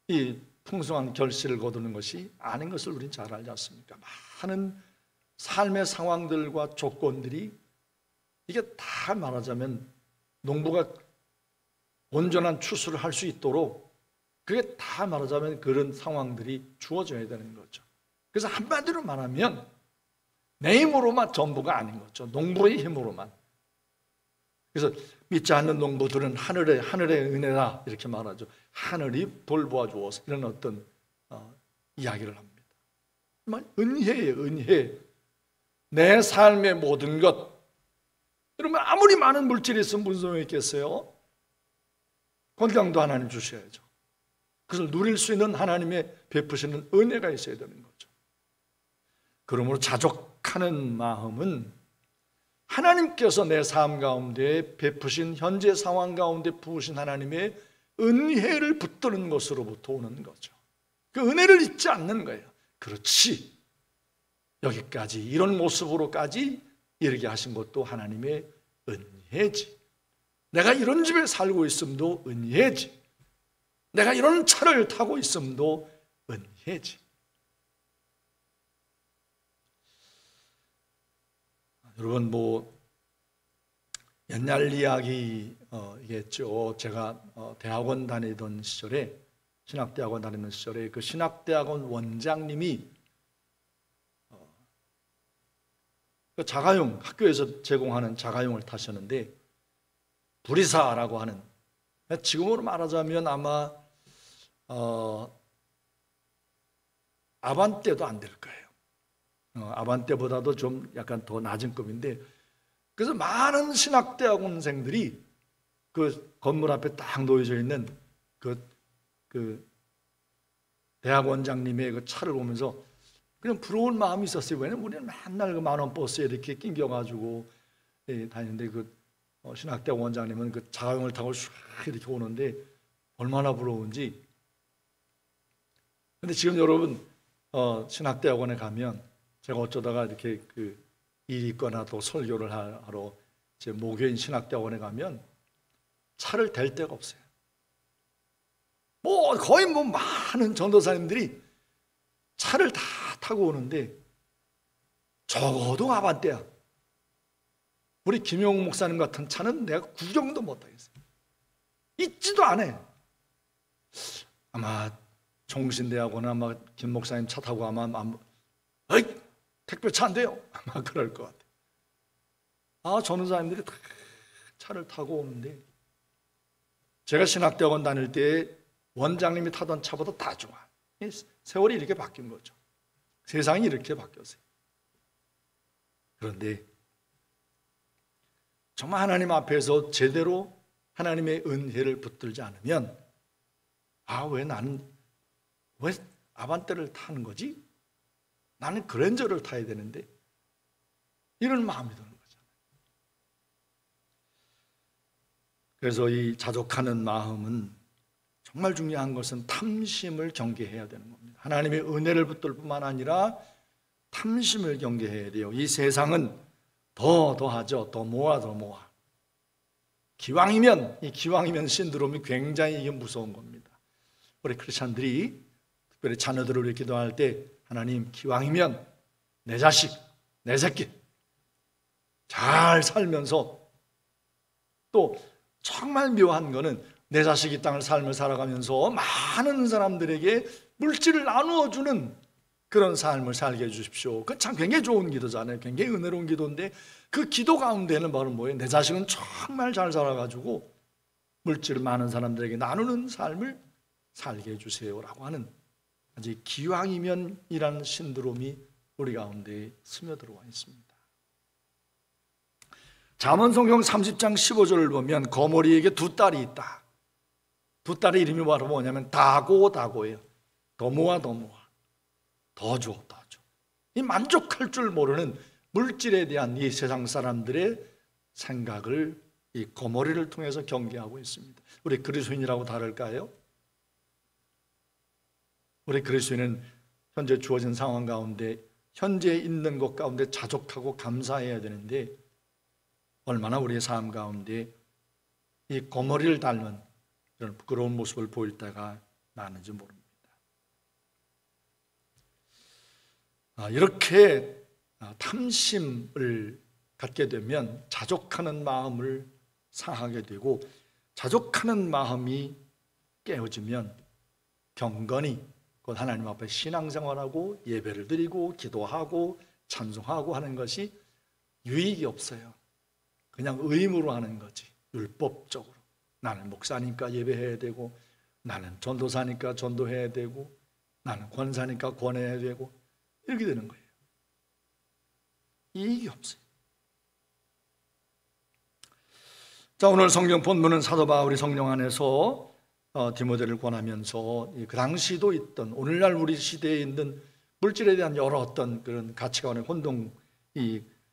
이 풍성한 결실을 거두는 것이 아닌 것을 우리는 잘 알지 않습니까? 많은 삶의 상황들과 조건들이 이게 다 말하자면 농부가 온전한 추수를 할 수 있도록 그게 다 말하자면 그런 상황들이 주어져야 되는 거죠. 그래서 한마디로 말하면 내 힘으로만 전부가 아닌 거죠. 농부의 힘으로만. 그래서 믿지 않는 농부들은 하늘의 은혜다 이렇게 말하죠. 하늘이 돌보아 주어서 이런 어떤 이야기를 합니다. 정말 은혜예요, 은혜. 내 삶의 모든 것. 여러분 아무리 많은 물질이 있으면 무슨 소용이 있겠어요? 건강도 하나님 주셔야죠. 그것을 누릴 수 있는 하나님의 베푸시는 은혜가 있어야 되는 거죠. 그러므로 자족하는 마음은 하나님께서 내 삶 가운데 베푸신 현재 상황 가운데 부으신 하나님의 은혜를 붙드는 것으로부터 오는 거죠. 그 은혜를 잊지 않는 거예요. 그렇지. 여기까지 이런 모습으로까지 이르게 하신 것도 하나님의 은혜지. 내가 이런 집에 살고 있음도 은혜지. 내가 이런 차를 타고 있음도 은혜지. 여러분 옛날 이야기겠죠. 제가 대학원 다니던 시절에 신학대학원 다니는 시절에 그 신학대학원 원장님이 그 자가용 학교에서 제공하는 자가용을 타셨는데 불이사라고 하는 지금으로 말하자면 아마 아반떼도 안 될 거예요. 아반떼보다도 좀 약간 더 낮은 급인데 그래서 많은 신학대학원생들이 그 건물 앞에 딱 놓여져 있는 그 대학원장님의 그 차를 보면서 그냥 부러운 마음이 있었어요. 왜냐면 우리는 맨날 그 만원 버스에 이렇게 낑겨가지고 다니는데 그 신학대학원 원장님은 그 자가용을 타고 슉 이렇게 오는데 얼마나 부러운지. 근데 지금 여러분 신학대학원에 가면 제가 어쩌다가 이렇게 그 일이 있거나 또 설교를 하러 제 모교인 신학대학원에 가면 차를 댈 데가 없어요. 거의 많은 전도사님들이 차를 다 타고 오는데 적어도 아반떼야. 우리 김용욱 목사님 같은 차는 내가 구경도 못하겠어요. 있지도 않아. 아마 종신대하거나 아마 김 목사님 차 타고 아마 어이 택배차 안 돼요. 아마 그럴 것 같아요. 전도사님들이 다 차를 타고 오는데 제가 신학대학원 다닐 때 원장님이 타던 차보다 다 좋아. 세월이 이렇게 바뀐 거죠. 세상이 이렇게 바뀌었어요. 그런데 정말 하나님 앞에서 제대로 하나님의 은혜를 붙들지 않으면 왜 나는 왜 아반떼를 타는 거지? 나는 그랜저를 타야 되는데 이런 마음이 드는 거잖아요. 그래서 이 자족하는 마음은 정말 중요한 것은 탐심을 경계해야 되는 겁니다. 하나님의 은혜를 붙들 뿐만 아니라 탐심을 경계해야 돼요. 이 세상은 더하죠. 더 모아. 기왕이면 신드롬이 굉장히 이게 무서운 겁니다. 우리 크리스찬들이 특별히 자녀들을 위해 기도할 때 하나님 기왕이면 내 자식, 내 새끼 잘 살면서, 또 정말 묘한 거는 내 자식이 이 땅을 삶을 살아가면서 많은 사람들에게 물질을 나누어주는 그런 삶을 살게 해주십시오. 그건 참 굉장히 좋은 기도잖아요. 굉장히 은혜로운 기도인데 그 기도 가운데는 바로 뭐예요? 내 자식은 정말 잘 살아가지고 물질을 많은 사람들에게 나누는 삶을 살게 해주세요라고 하는 아주 기왕이면이라는 신드롬이 우리 가운데 스며들어와 있습니다. 잠언성경 30장 15절을 보면 거머리에게 두 딸이 있다. 두 딸의 이름이 바로 뭐냐면 다고예요. 더 모아. 더 줘. 이 만족할 줄 모르는 물질에 대한 이 세상 사람들의 생각을 이 거머리를 통해서 경계하고 있습니다. 우리 그리스도인이라고 다를까요? 우리 그리스도인은 현재 주어진 상황 가운데, 현재 있는 것 가운데 자족하고 감사해야 되는데 얼마나 우리의 삶 가운데 이 거머리를 닮은 이런 부끄러운 모습을 보일 때가 많은지 모릅니다. 이렇게 탐심을 갖게 되면 자족하는 마음을 상하게 되고, 자족하는 마음이 깨어지면 경건히 곧 하나님 앞에 신앙생활하고 예배를 드리고 기도하고 찬송하고 하는 것이 유익이 없어요. 그냥 의무로 하는 거지. 율법적으로 나는 목사니까 예배해야 되고, 나는 전도사니까 전도해야 되고, 나는 권사니까 권해야 되고, 이렇게 되는 거예요. 이익이 없어요. 자, 오늘 성경 본문은 사도 바울이 성령 안에서 디모데를 권하면서 그 당시도 있던, 오늘날 우리 시대에 있는 물질에 대한 여러 어떤 그런 가치관의 혼동이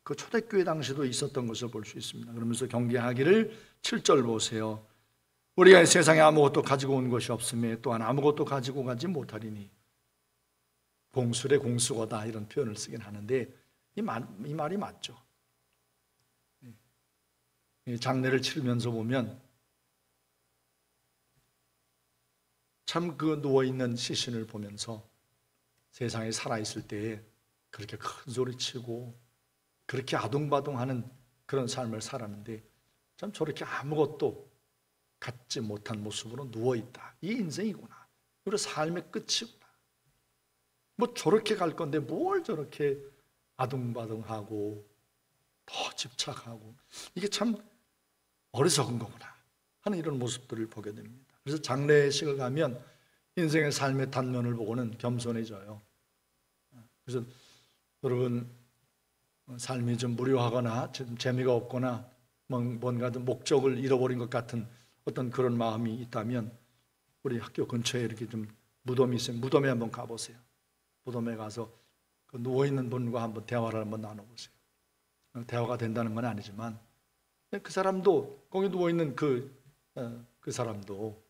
그 초대교회 당시도 있었던 것을 볼 수 있습니다. 그러면서 경계하기를 7절 보세요. 우리가 세상에 아무것도 가지고 온 것이 없음에 또한 아무것도 가지고 가지 못하리니, 공술의 공수거다 이런 표현을 쓰긴 하는데 이 말이 맞죠. 장례를 치르면서 보면 참 그 누워있는 시신을 보면서 세상에 살아있을 때에 그렇게 큰 소리치고 그렇게 아둥바둥하는 그런 삶을 살았는데 참 저렇게 아무것도 갖지 못한 모습으로 누워있다. 이 인생이구나. 우리 삶의 끝이구나. 뭐 저렇게 갈 건데 뭘 저렇게 아둥바둥하고 더 집착하고, 이게 참 어리석은 거구나 하는 이런 모습들을 보게 됩니다. 그래서 장례식을 가면 인생의 삶의 단면을 보고는 겸손해져요. 그래서 여러분 삶이 좀 무료하거나 좀 재미가 없거나 뭔가 좀 목적을 잃어버린 것 같은 어떤 그런 마음이 있다면 우리 학교 근처에 이렇게 좀 무덤이 있어요. 무덤에 한번 가보세요. 무덤에 가서 그 누워있는 분과 한번 대화를 한번 나눠보세요. 대화가 된다는 건 아니지만 그 사람도, 거기 누워있는 그 사람도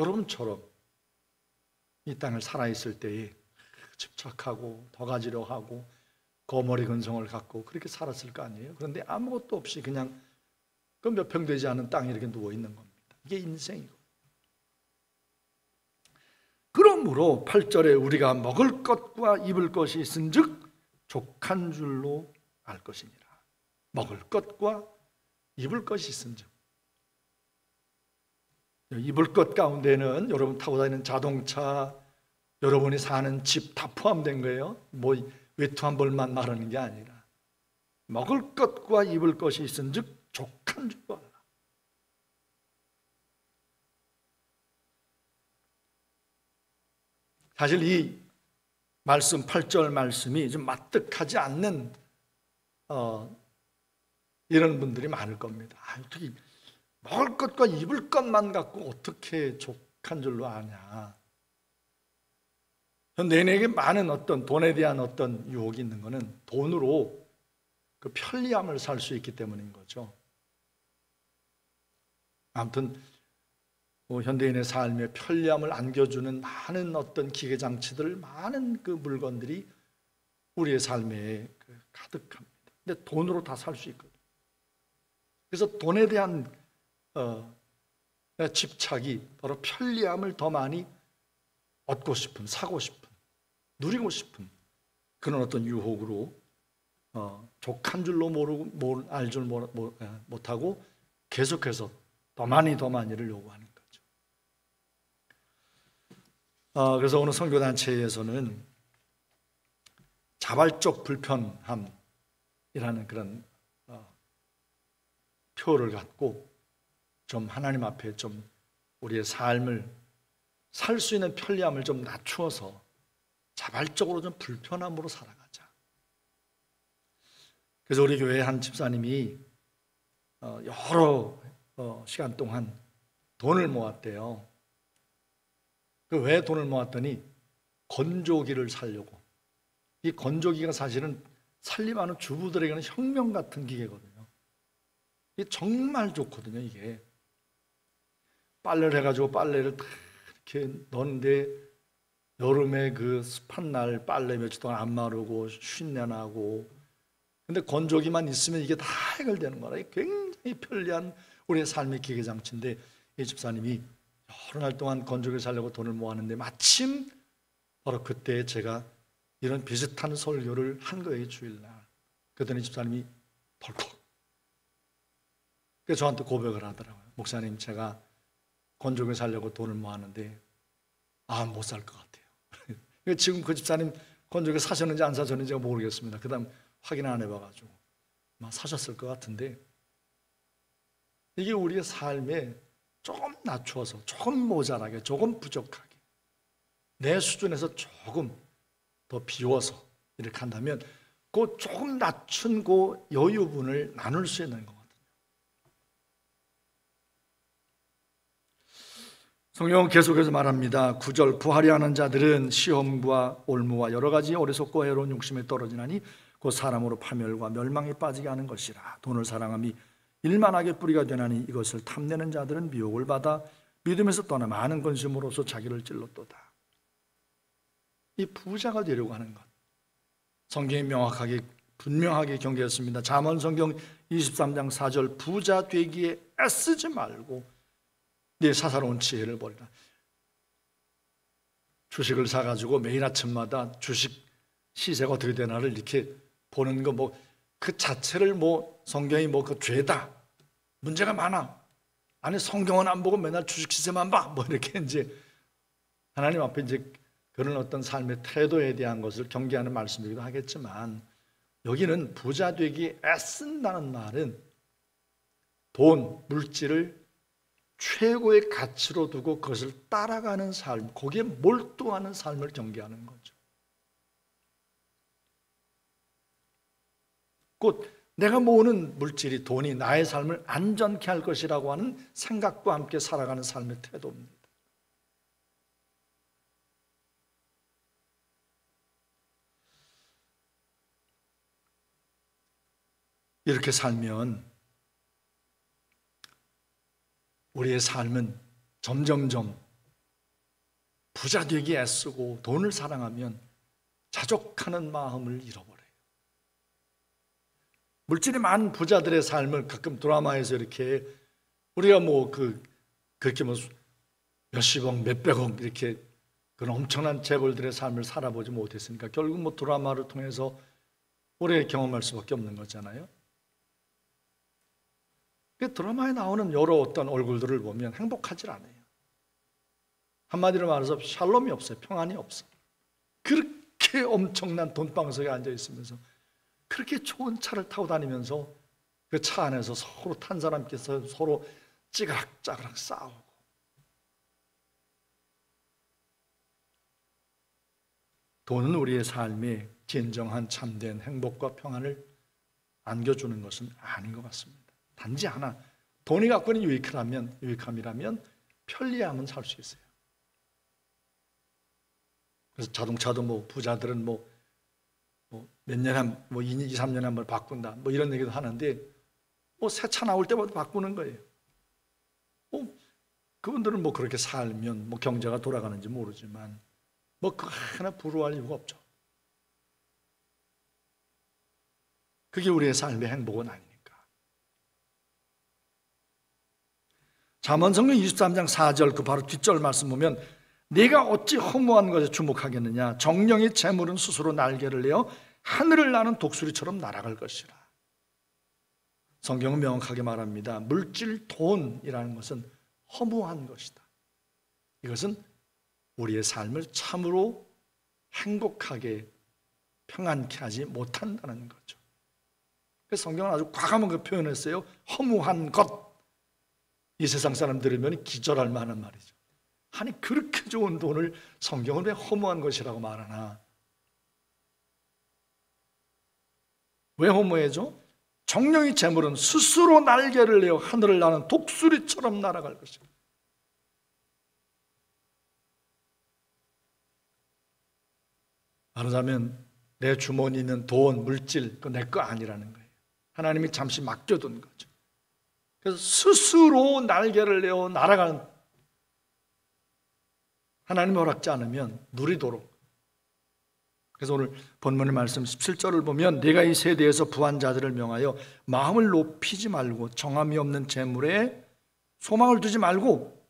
여러분처럼 이 땅을 살아있을 때에 집착하고 더 가지려 하고 거머리 근성을 갖고 그렇게 살았을 거 아니에요. 그런데 아무것도 없이 그냥 그 몇 평 되지 않은 땅에 이렇게 누워있는 겁니다. 이게 인생이고. 그러므로 8절에 우리가 먹을 것과 입을 것이 있은즉 족한 줄로 알 것이니라. 먹을 것과 입을 것이 있은즉, 입을 것 가운데는 여러분 타고 다니는 자동차, 여러분이 사는 집 다 포함된 거예요. 뭐 외투 한 벌만 말하는 게 아니라 먹을 것과 입을 것이 있은즉 족한 줄로 알라. 사실 이 말씀 8절 말씀이 좀 마뜩하지 않는 이런 분들이 많을 겁니다. 어떻게 먹을 것과 입을 것만 갖고 어떻게 족한 줄로 아냐. 내내에게 많은 어떤 돈에 대한 어떤 유혹이 있는 것은 돈으로 그 편리함을 살 수 있기 때문인 거죠. 아무튼 현대인의 삶에 편리함을 안겨주는 많은 어떤 기계장치들, 많은 그 물건들이 우리의 삶에 가득합니다. 근데 돈으로 다 살 수 있거든요. 그래서 돈에 대한 집착이 바로 편리함을 더 많이 얻고 싶은, 사고 싶은, 누리고 싶은 그런 어떤 유혹으로 족한 줄로 모르고 알 줄 못하고 계속해서 더 많이를 요구하는 거죠. 그래서 오늘 선교단체에서는 자발적 불편함이라는 그런 표를 갖고 좀 하나님 앞에 좀 우리의 삶을 살 수 있는 편리함을 좀 낮추어서 자발적으로 좀 불편함으로 살아가자. 그래서 우리 교회 한 집사님이 여러 시간 동안 돈을 모았대요. 왜 돈을 모았더니 건조기를 사려고. 이 건조기가 사실은 살림하는 주부들에게는 혁명 같은 기계거든요. 이게 정말 좋거든요. 이게 빨래를 해가지고 빨래를 다 이렇게 넣는데 여름에 그 습한 날 빨래 며칠 동안 안 마르고 쉰내 나고, 근데 건조기만 있으면 이게 다 해결되는 거라. 굉장히 편리한 우리의 삶의 기계장치인데, 이 집사님이 여러 날 동안 건조기 살려고 돈을 모았는데 마침 바로 그때 제가 이런 비슷한 설교를 한 거예요, 주일날. 그랬더니 집사님이 덜컥 그래서 저한테 고백을 하더라고요. 목사님, 제가 건조기 살려고 돈을 모았는데 못 살 것 같아요. 지금 그 집사님 건조기 사셨는지 안 사셨는지 모르겠습니다. 그 다음 확인 안 해봐가지고 아마 사셨을 것 같은데, 이게 우리의 삶에 조금 낮추어서, 조금 모자라게, 조금 부족하게, 내 수준에서 조금 더 비워서 이렇게 한다면 그 조금 낮춘 그 여유분을 나눌 수 있는 거거든요. 성경은 계속해서 말합니다. 9절, 부하려 하는 자들은 시험과 올무와 여러 가지 어리석고 해로운 욕심에 떨어지나니 곧 사람으로 파멸과 멸망에 빠지게 하는 것이라. 돈을 사랑함이 일만하게 뿌리가 되나니 이것을 탐내는 자들은 미혹을 받아 믿음에서 떠나 많은 건심으로서 자기를 찔렀도다. 이 부자가 되려고 하는 것, 성경이 명확하게 분명하게 경계했습니다. 잠언 성경 23장 4절, 부자 되기에 애쓰지 말고 네 사사로운 지혜를 버리라. 주식을 사가지고 매일 아침마다 주식 시세가 어떻게 되나를 이렇게 보는 거, 그 자체를 성경이 그 죄다, 문제가 많아. 아니 성경은 안 보고 맨날 주식 시세만 봐. 이렇게 이제 하나님 앞에 이제 그런 어떤 삶의 태도에 대한 것을 경계하는 말씀이기도 하겠지만, 여기는 부자 되기 애쓴다는 말은 돈, 물질을 최고의 가치로 두고 그것을 따라가는 삶, 거기에 몰두하는 삶을 경계하는 거죠. 곧 내가 모으는 물질이, 돈이 나의 삶을 안전케 할 것이라고 하는 생각과 함께 살아가는 삶의 태도입니다. 이렇게 살면 우리의 삶은 점점점 부자 되기 애쓰고 돈을 사랑하면 자족하는 마음을 잃어버려요. 물질이 많은 부자들의 삶을 가끔 드라마에서 이렇게 우리가 그렇게 몇십억, 몇백억 이렇게 그런 엄청난 재벌들의 삶을 살아보지 못했으니까 결국 드라마를 통해서 우리가 경험할 수밖에 없는 거잖아요. 그 드라마에 나오는 여러 어떤 얼굴들을 보면 행복하지 않아요. 한마디로 말해서 샬롬이 없어요. 평안이 없어. 그렇게 엄청난 돈방석에 앉아 있으면서 그렇게 좋은 차를 타고 다니면서 그 차 안에서 서로 탄 사람께서 서로 찌그락짜그락 싸우고, 돈은 우리의 삶에 진정한 참된 행복과 평안을 안겨주는 것은 아닌 것 같습니다. 단지 하나, 돈이 갖고 있는 유익함이라면 편리함은 살 수 있어요. 그래서 자동차도 뭐 부자들은 몇 년에 2, 3년에 한 번 바꾼다 이런 얘기도 하는데 새 차 나올 때마다 바꾸는 거예요. 그분들은 그렇게 살면 경제가 돌아가는지 모르지만 그거 하나 부러워할 이유가 없죠. 그게 우리의 삶의 행복은 아니니까. 잠언성경 23장 4절 그 바로 뒷절 말씀 보면 네가 어찌 허무한 것에 주목하겠느냐 정령의 재물은 스스로 날개를 내어 하늘을 나는 독수리처럼 날아갈 것이라. 성경은 명확하게 말합니다. 물질 돈이라는 것은 허무한 것이다. 이것은 우리의 삶을 참으로 행복하게 평안케 하지 못한다는 거죠. 그래서 성경은 아주 과감하게 표현했어요. 허무한 것. 이 세상 사람 들으면 기절할 만한 말이죠. 아니 그렇게 좋은 돈을 성경은 왜 허무한 것이라고 말하나? 왜 허무해져? 정령의 재물은 스스로 날개를 내어 하늘을 나는 독수리처럼 날아갈 것이다. 말하자면 내 주머니에 있는 돈, 물질, 그거 내 거 아니라는 거예요. 하나님이 잠시 맡겨둔 거죠. 그래서 스스로 날개를 내어 날아가는, 하나님이 허락지 않으면 누리도록. 그래서 오늘 본문의 말씀 17절을 보면 네가 이 세대에서 부한 자들을 명하여 마음을 높이지 말고 정함이 없는 재물에 소망을 두지 말고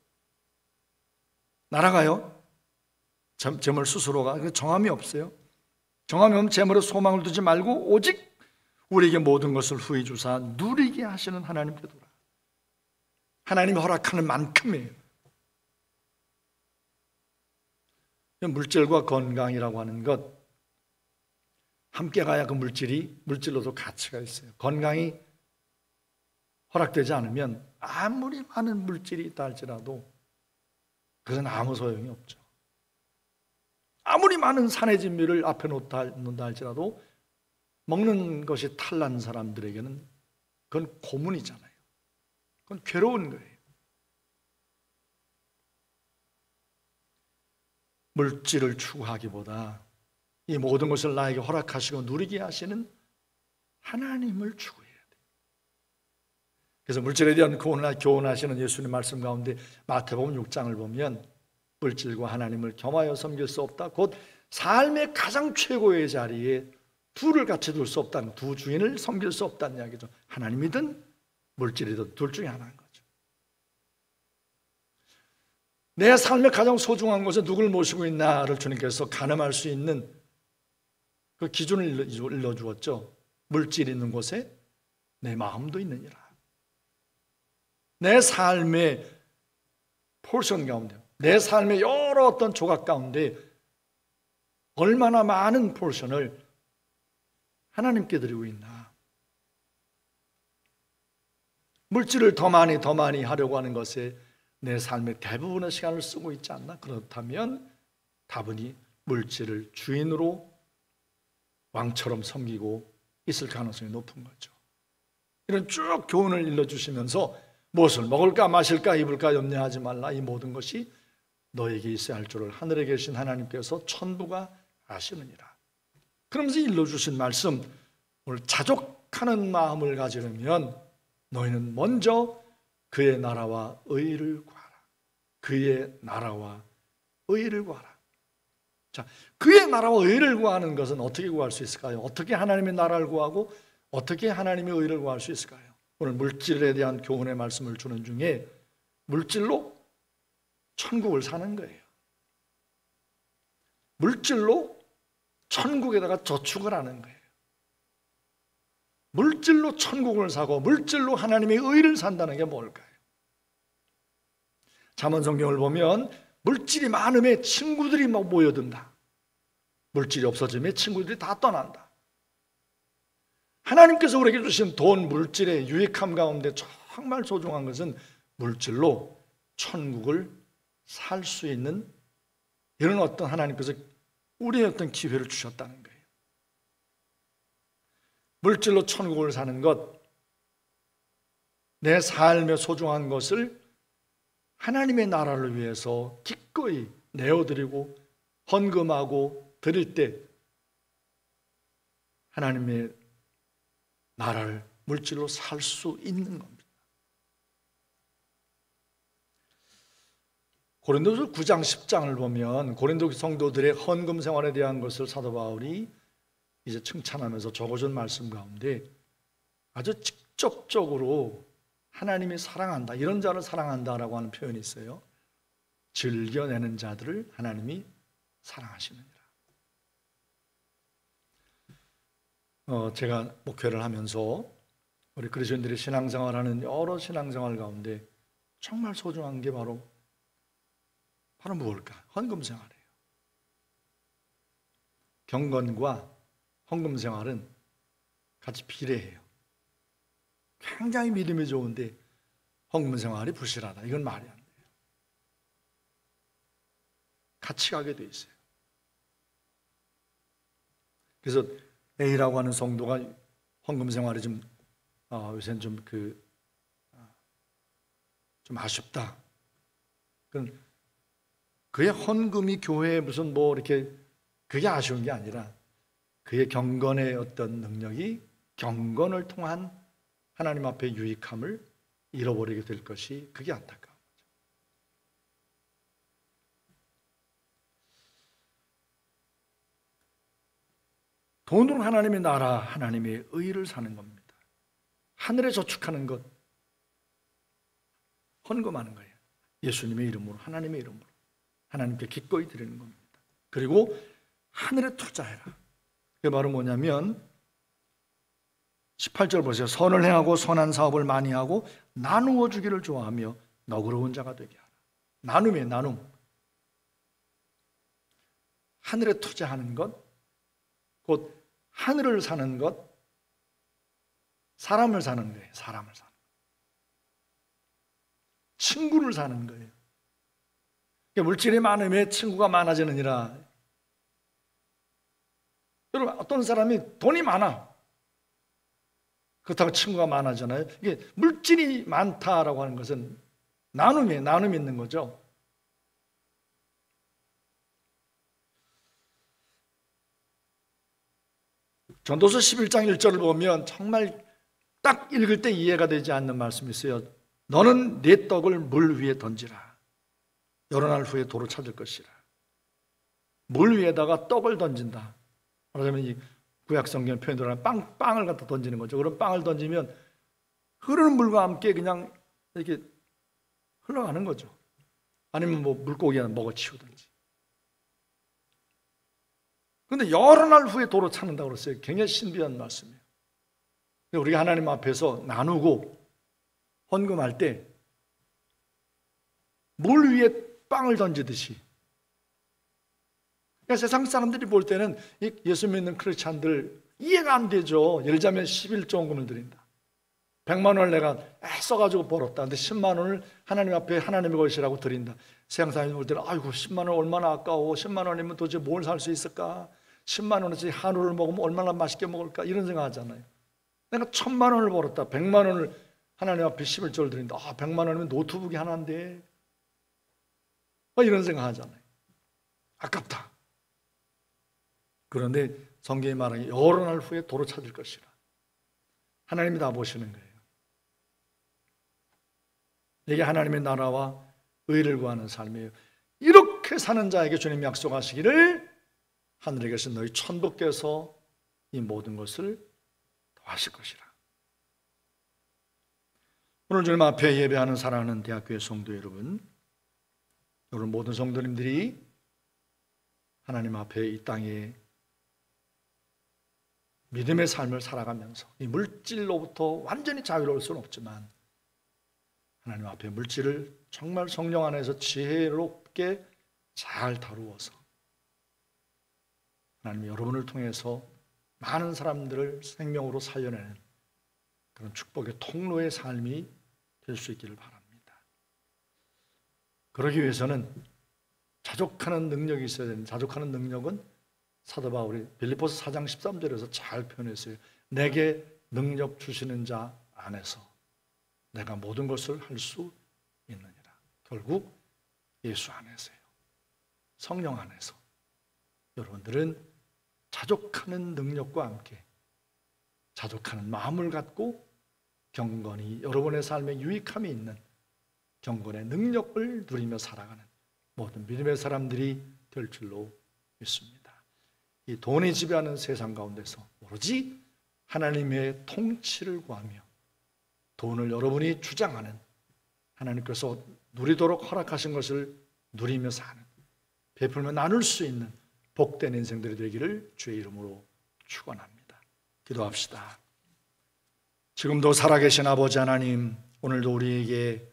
날아가요. 재물 스스로가 정함이 없어요. 정함이 없는 재물에 소망을 두지 말고 오직 우리에게 모든 것을 후히 주사 누리게 하시는 하나님께 돌아. 하나님이 허락하는 만큼이에요. 물질과 건강이라고 하는 것 함께 가야 그 물질로도 가치가 있어요. 건강이 허락되지 않으면 아무리 많은 물질이 있다 할지라도 그것은 아무 소용이 없죠. 아무리 많은 산의 진미를 앞에 놓는다 할지라도 먹는 것이 탈난 사람들에게는 그건 고문이잖아요. 그건 괴로운 거예요. 물질을 추구하기보다 이 모든 것을 나에게 허락하시고 누리게 하시는 하나님을 추구해야 돼요. 그래서 물질에 대한 교훈하시는 예수님 말씀 가운데 마태복음 6장을 보면 물질과 하나님을 겸하여 섬길 수 없다. 곧 삶의 가장 최고의 자리에 둘을 같이 둘 수 없다는, 두 주인을 섬길 수 없다는 이야기죠. 하나님이든 물질이든 둘 중에 하나인 거죠. 내 삶의 가장 소중한 것은 누굴 모시고 있나를 주님께서 가늠할 수 있는 그 기준을 일러주었죠. 물질이 있는 곳에 내 마음도 있느니라. 내 삶의 포션 가운데, 내 삶의 여러 어떤 조각 가운데 얼마나 많은 포션을 하나님께 드리고 있나. 물질을 더 많이 하려고 하는 것에 내 삶의 대부분의 시간을 쓰고 있지 않나? 그렇다면 다분히 물질을 주인으로 왕처럼 섬기고 있을 가능성이 높은 거죠. 이런 쭉 교훈을 일러주시면서 무엇을 먹을까 마실까 입을까 염려하지 말라. 이 모든 것이 너에게 있어야 할 줄을 하늘에 계신 하나님께서 천부가 아시느니라. 그러면서 일러주신 말씀, 오늘 자족하는 마음을 가지려면 너희는 먼저 그의 나라와 의를 구하라. 그의 나라와 의를 구하라. 자, 그의 나라와 의를 구하는 것은 어떻게 구할 수 있을까요? 어떻게 하나님의 나라를 구하고 어떻게 하나님의 의를 구할 수 있을까요? 오늘 물질에 대한 교훈의 말씀을 주는 중에 물질로 천국을 사는 거예요. 물질로 천국에다가 저축을 하는 거예요. 물질로 천국을 사고 물질로 하나님의 의를 산다는 게 뭘까요? 잠언 성경을 보면 물질이 많음에 친구들이 막 모여든다. 물질이 없어지면 친구들이 다 떠난다. 하나님께서 우리에게 주신 돈, 물질의 유익함 가운데 정말 소중한 것은 물질로 천국을 살 수 있는 이런 어떤 하나님께서 우리의 어떤 기회를 주셨다는 거예요. 물질로 천국을 사는 것, 내 삶의 소중한 것을 하나님의 나라를 위해서 기꺼이 내어드리고 헌금하고 드릴 때 하나님의 나라를 물질로 살 수 있는 겁니다. 고린도서 9장 10장을 보면 고린도 성도들의 헌금 생활에 대한 것을 사도 바울이 이제 칭찬하면서 적어준 말씀 가운데 아주 직접적으로 하나님이 사랑한다, 이런 자를 사랑한다라고 하는 표현이 있어요. 즐겨내는 자들을 하나님이 사랑하시느니라. 제가 목회를 하면서 우리 그리스도인들이 신앙생활하는 여러 신앙생활 가운데 정말 소중한 게 바로 무엇일까? 헌금 생활이에요. 경건과 헌금 생활은 같이 비례해요. 굉장히 믿음이 좋은데 헌금 생활이 부실하다, 이건 말이 안 돼요. 같이 가게 돼 있어요. 그래서 A라고 하는 성도가 헌금 생활이 요새는 좀 아쉽다. 그의 헌금이 교회에 무슨 이렇게 그게 아쉬운 게 아니라 그의 경건의 어떤 능력이 경건을 통한 하나님 앞에 유익함을 잃어버리게 될 것이, 그게 안타까운 거죠. 돈으로 하나님의 나라, 하나님의 의를 사는 겁니다. 하늘에 저축하는 것, 헌금하는 거예요. 예수님의 이름으로, 하나님의 이름으로 하나님께 기꺼이 드리는 겁니다. 그리고 하늘에 투자해라. 그게 바로 뭐냐면 18절 보세요. 선을 행하고 선한 사업을 많이 하고 나누어 주기를 좋아하며 너그러운 자가 되게 하라. 나눔이에요, 나눔. 하늘에 투자하는 것, 곧 하늘을 사는 것, 사람을 사는 거예요. 사람을 사는 것. 친구를 사는 거예요. 물질이 많으면 친구가 많아지느니라. 여러분, 어떤 사람이 돈이 많아. 그렇다고 친구가 많아지나요? 이게 물질이 많다라고 하는 것은 나눔이 있는 거죠. 전도서 11장 1절을 보면 정말 딱 읽을 때 이해가 되지 않는 말씀이 있어요. 너는 네 떡을 물 위에 던지라. 여러 날 후에 도로 찾을 것이라. 물 위에다가 떡을 던진다. 말하자면 이 구약 성경 표현대로 빵을 갖다 던지는 거죠. 그럼 빵을 던지면 흐르는 물과 함께 그냥 이렇게 흘러가는 거죠. 아니면 물고기 하나 먹어치우든지. 그런데 여러 날 후에 도로 찾는다고 그랬어요. 굉장히 신비한 말씀이에요. 우리가 하나님 앞에서 나누고 헌금할 때 물 위에 빵을 던지듯이. 그러니까 세상 사람들이 볼 때는 예수 믿는 크리스찬들 이해가 안 되죠. 예를 들자면 11조원금을 드린다. 100만 원을 내가 써가지고 벌었다. 근데 10만 원을 하나님 앞에 하나님의 것이라고 드린다. 세상 사람들이 볼 때는 아이고 10만 원 얼마나 아까워. 10만 원이면 도대체 뭘 살 수 있을까? 10만 원어치 한우를 먹으면 얼마나 맛있게 먹을까? 이런 생각하잖아요. 내가 1000만 원을 벌었다. 100만 원을 하나님 앞에 11조를 드린다. 100만 원이면 노트북이 하나인데. 이런 생각하잖아요. 아깝다. 그런데 성경이 말하기 여러 날 후에 도로 찾을 것이라. 하나님이 다 보시는 거예요. 이게 하나님의 나라와 의를 구하는 삶이에요. 이렇게 사는 자에게 주님 약속하시기를 하늘에 계신 너희 천부께서 이 모든 것을 더하실 것이라. 오늘 주님 앞에 예배하는 사랑하는 대학교의 성도 여러분, 여러분 모든 성도님들이 하나님 앞에 이 땅에 믿음의 삶을 살아가면서 이 물질로부터 완전히 자유로울 수는 없지만 하나님 앞에 물질을 정말 성령 안에서 지혜롭게 잘 다루어서 하나님이 여러분을 통해서 많은 사람들을 생명으로 살려내는 그런 축복의 통로의 삶이 될 수 있기를 바랍니다. 그러기 위해서는 자족하는 능력이 있어야 되는데 자족하는 능력은 사도 바울이 빌립보서 4장 13절에서 잘 표현했어요. 내게 능력 주시는 자 안에서 내가 모든 것을 할 수 있느니라. 결국 예수 안에서요. 성령 안에서 여러분들은 자족하는 능력과 함께 자족하는 마음을 갖고 경건히 여러분의 삶에 유익함이 있는 경건의 능력을 누리며 살아가는 모든 믿음의 사람들이 될 줄로 믿습니다. 이 돈이 지배하는 세상 가운데서 오로지 하나님의 통치를 구하며 돈을 여러분이 주장하는 하나님께서 누리도록 허락하신 것을 누리며 사는 베풀며 나눌 수 있는 복된 인생들이 되기를 주의 이름으로 축원합니다. 기도합시다. 지금도 살아계신 아버지 하나님, 오늘도 우리에게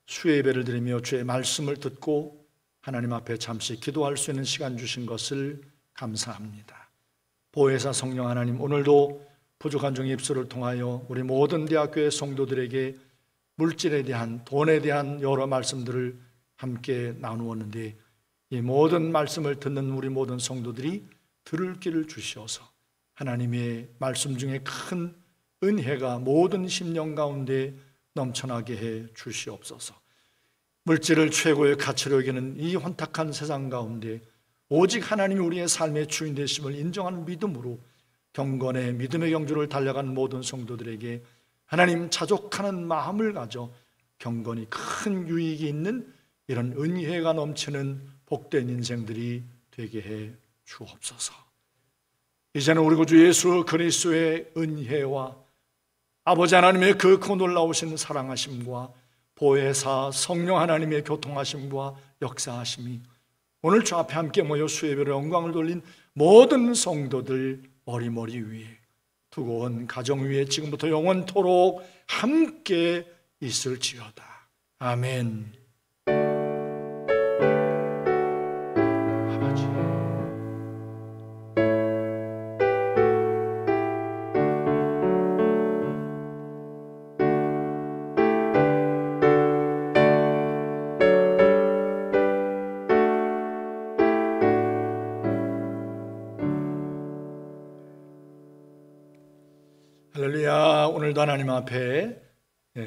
수의 예배를 드리며 주의 말씀을 듣고 하나님 앞에 잠시 기도할 수 있는 시간 주신 것을 감사합니다. 보혜사 성령 하나님, 오늘도 부족한 종의 입술을 통하여 우리 모든 대학교의 성도들에게 물질에 대한, 돈에 대한 여러 말씀들을 함께 나누었는데 이 모든 말씀을 듣는 우리 모든 성도들이 들을 길을 주시어서 하나님의 말씀 중에 큰 은혜가 모든 심령 가운데 넘쳐나게 해 주시옵소서. 물질을 최고의 가치로 여기는 이 혼탁한 세상 가운데 오직 하나님이 우리의 삶의 주인 되심을 인정하는 믿음으로 경건의 믿음의 경주를 달려가는 모든 성도들에게 하나님 자족하는 마음을 가져 경건이 큰 유익이 있는 이런 은혜가 넘치는 복된 인생들이 되게 해 주옵소서. 이제는 우리 구주 예수 그리스도의 은혜와 아버지 하나님의 그 크고 놀라우신 사랑하심과 보혜사 성령 하나님의 교통하심과 역사하심이 오늘 주 앞에 함께 모여 수예배로 영광을 돌린 모든 성도들 머리머리 위에 두고 온 가정 위에 지금부터 영원토록 함께 있을지어다. 아멘. 아버지, 할렐루야. 오늘도 하나님 앞에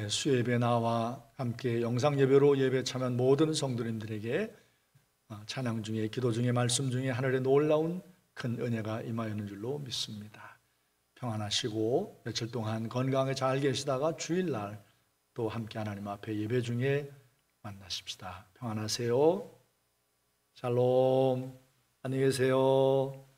수예배 나와 함께 영상 예배로 예배 참여한 모든 성도님들에게 찬양 중에, 기도 중에, 말씀 중에 하늘의 놀라운 큰 은혜가 임하였는 줄로 믿습니다. 평안하시고 며칠 동안 건강하게 잘 계시다가 주일날 또 함께 하나님 앞에 예배 중에 만나십시다. 평안하세요. 샬롬. 안녕히 계세요.